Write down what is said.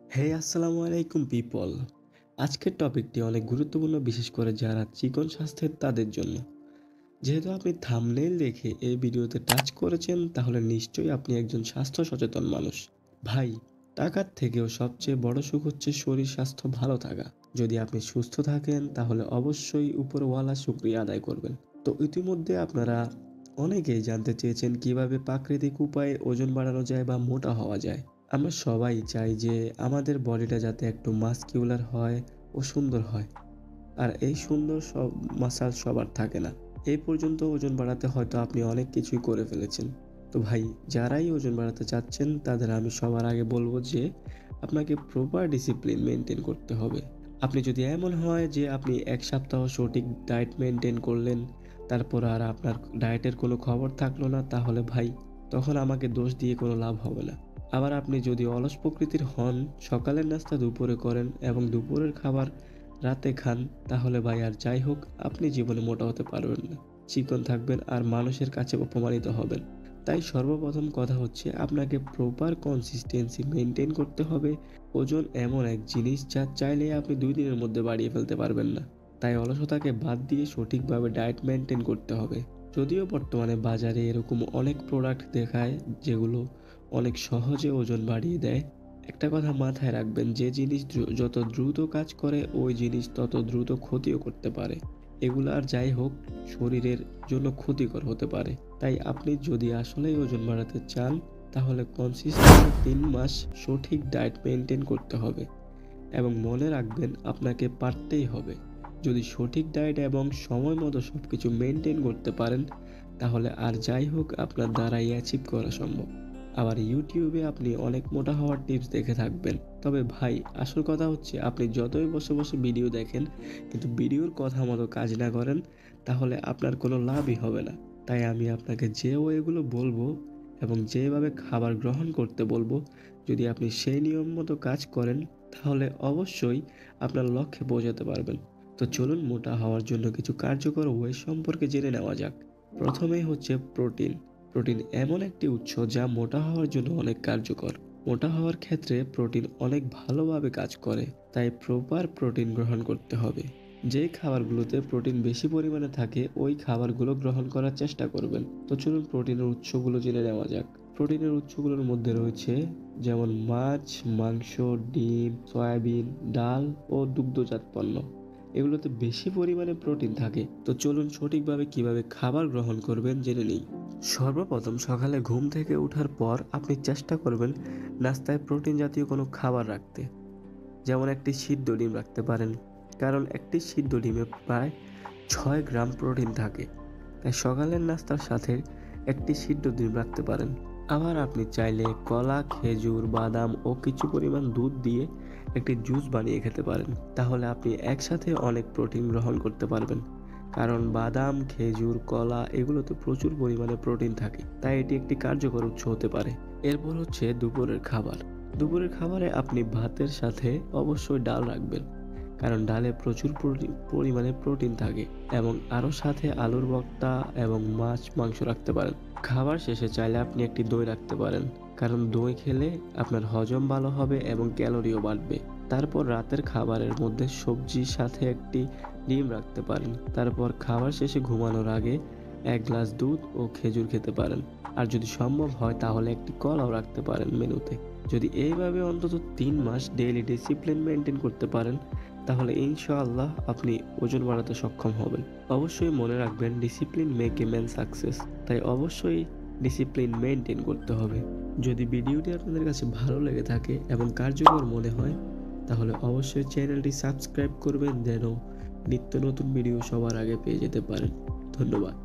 হে আসসালামু আলাইকুম পিপল। আজকের টপিকটি অনেক গুরুত্বপূর্ণ, বিশেষ করে যারা চিকন স্বাস্থ্যের তাদের জন্য। যেহেতু আপনি থাম্বনেইল দেখে এই ভিডিওতে টাচ করেছেন, তাহলে নিশ্চয়ই আপনি একজন স্বাস্থ্য সচেতন মানুষ। ভাই, টাকার থেকেও সবচেয়ে বড় সুখ হচ্ছে শরীর স্বাস্থ্য ভালো থাকা। যদি আপনি সুস্থ থাকেন তাহলে অবশ্যই উপরওয়ালা শুকরিয়া আদায় করবেন। তো ইতিমধ্যে আপনারা অনেকেই জানতে চেয়েছেন কিভাবে প্রাকৃতিক উপায়ে ওজন বাড়ানো যায় বা মোটা হওয়া যায়। আমরা সবাই চাই যে আমাদের বডিটা যাতে একটু মাসকিউলার হয় ও সুন্দর হয়। আর এই সুন্দর সব মাসাল সবার থাকে না। এই পর্যন্ত ওজন বাড়াতে হয়তো আপনি অনেক কিছুই করে ফেলেছেন। তো ভাই, যারাই ওজন বাড়াতে চাচ্ছেন তাদের আমি সবার আগে বলবো যে আপনাকে প্রপার ডিসিপ্লিন মেনটেন করতে হবে। আপনি যদি এমন হয় যে আপনি ১ সপ্তাহ সঠিক ডায়েট মেনটেন করলেন, তারপর আর আপনার ডায়েটের কোনো খবর থাকলো না, তাহলে ভাই তখন আমাকে দোষ দিয়ে কোনো লাভ হবে না। আবার আপনি যদি অলস প্রকৃতির হন, সকালের নাস্তা দুপুরে করেন এবং দুপুরের খাবার রাতে খান, তাহলে ভাই আর যাই হোক আপনি জীবনে মোটা হতে পারবেন না। চিকন থাকবেন আর মানুষের কাছে অপমানিত হবেন। তাই সর্বপ্রথম কথা হচ্ছে আপনাকে প্রপার কনসিস্টেন্সি মেইনটেইন করতে হবে। ওজন এমন এক জিনিস যা চাইলে আপনি ২ দিনের মধ্যে বাড়িয়ে ফেলতে পারবেন না। তাই অলসতাকে বাদ দিয়ে সঠিকভাবে ডায়েট মেইনটেইন করতে হবে। যদিও বর্তমানে বাজারে এরকম অনেক প্রোডাক্ট দেখায় যেগুলো অনেক সহজে ওজন বাড়িয়ে দেয়। একটা কথা মাথায় রাখবেন, যে জিনিস যত দ্রুত কাজ করে ওই জিনিস তত দ্রুত ক্ষতিও করতে পারে। এগুলো আর যাই হোক শরীরের জন্য ক্ষতিকর হতে পারে। তাই আপনি যদি আসলেই ওজন বাড়াতে চান তাহলে কনসিস্টেন্টলি ৩ মাস সঠিক ডায়েট মেইনটেইন করতে হবে এবং মনে রাখবেন আপনাকে পারতেই হবে। যদি সঠিক ডায়েট এবং সময় মতো সবকিছু মেইনটেইন করতে পারেন তাহলে আর যাই হোক আপনার দ্বারাই অ্যাচিভ করা সম্ভব। আবার ইউটিউবে আপনি অনেক মোটা হওয়ার টিপস দেখে থাকবেন। তবে ভাই, আসল কথা হচ্ছে আপনি যতই বসে বসে ভিডিও দেখেন কিন্তু ভিডিওর কথা মতো কাজ না করেন তাহলে আপনার কোনো লাভই হবে না। তাই আমি আপনাকে যে ওয়েগুলো বলবো এবং যেভাবে খাবার গ্রহণ করতে বলবো, যদি আপনি সেই নিয়ম মতো কাজ করেন তাহলে অবশ্যই আপনার লক্ষ্যে পৌঁছাতে পারবেন। তো চলুন মোটা হওয়ার জন্য কিছু কার্যকর ওয়ে সম্পর্কে জেনে নেওয়া যাক। প্রথমেই হচ্ছে প্রোটিন। প্রোটিন এমন একটি উৎস যা মোটা হওয়ার জন্য অনেক কার্যকর। মোটা হওয়ার ক্ষেত্রে প্রোটিন অনেক ভালোভাবে কাজ করে, তাই প্রপার প্রোটিন গ্রহণ করতে হবে। যেই খাবারগুলোতে প্রোটিন বেশি পরিমাণে থাকে ওই খাবারগুলো গ্রহণ করার চেষ্টা করবেন। তো চলুন প্রোটিনের উৎসগুলো জেনে নেওয়া যাক। প্রোটিনের উৎসগুলোর মধ্যে রয়েছে যেমন মাছ, মাংস, ডিম, সয়াবিন, ডাল ও দুগ্ধজাত পণ্য। এগুলোতে বেশি পরিমাণে প্রোটিন থাকে। তো চলুন সঠিকভাবে কিভাবে খাবার গ্রহণ করবেন জেনে নিই। সর্বপ্রথম সকালে ঘুম থেকে ওঠার পর আপনি চেষ্টা করবেন নাস্তায় প্রোটিন জাতীয় কোনো খাবার রাখতে। যেমন একটি সিদ্ধ ডিম রাখতে পারেন, কারণ একটি সিদ্ধ ডিমে প্রায় ৬ গ্রাম প্রোটিন থাকে। তাই সকালের নাস্তার সাথে একটি সিদ্ধ ডিম রাখতে পারেন। আবার আপনি চাইলে কলা, খেজুর, বাদাম ও কিছু পরিমাণ দুধ দিয়ে একটি জুস বানিয়ে খেতে পারেন। তাহলে আপনি একসাথে অনেক প্রোটিন গ্রহণ করতে পারবেন, কারণ বাদাম, খেজুর, কলা এগুলোতে প্রচুর পরিমাণে প্রোটিন থাকে। তাই এটি একটি কার্যকর উৎস হতে পারে। এরপর হচ্ছে দুপুরের খাবার। দুপুরের খাবারে আপনি ভাতের সাথে অবশ্যই ডাল রাখবেন, কারণ ডালে প্রচুর পরিমাণে প্রোটিন থাকে এবং আরও সাথে আলুর ভর্তা এবং মাছ, মাংস রাখতে পারেন। খাবার শেষে চাইলে আপনি একটি দই রাখতে পারেন, কারণ দই খেলে আপনার হজম ভালো হবে এবং ক্যালোরিও বাড়বে। তারপর রাতের খাবারের মধ্যে সবজির সাথে একটি ডিম রাখতে পারেন। তারপর খাবার শেষে ঘুমানোর আগে ১ গ্লাস দুধ ও খেজুর খেতে পারেন। আর যদি সম্ভব হয় তাহলে একটি কলাও রাখতে পারেন মেনুতে। যদি এইভাবে অন্তত ৩ মাস ডেইলি ডিসিপ্লিন মেনটেন করতে পারেন তাহলে ইনশাআল্লাহ আপনি ওজন বাড়াতে সক্ষম হবেন। অবশ্যই মনে রাখবেন, discipline make a man success. তাই অবশ্যই ডিসিপ্লিন মেনটেন করতে হবে। যদি ভিডিওটি আপনাদের কাছে ভালো লেগে থাকে এবং কার্যকর মনে হয় তাহলে অবশ্যই চ্যানেলটি সাবস্ক্রাইব করবেন যেন নিত্য নতুন ভিডিও সবার আগে পেয়ে যেতে পারেন। ধন্যবাদ।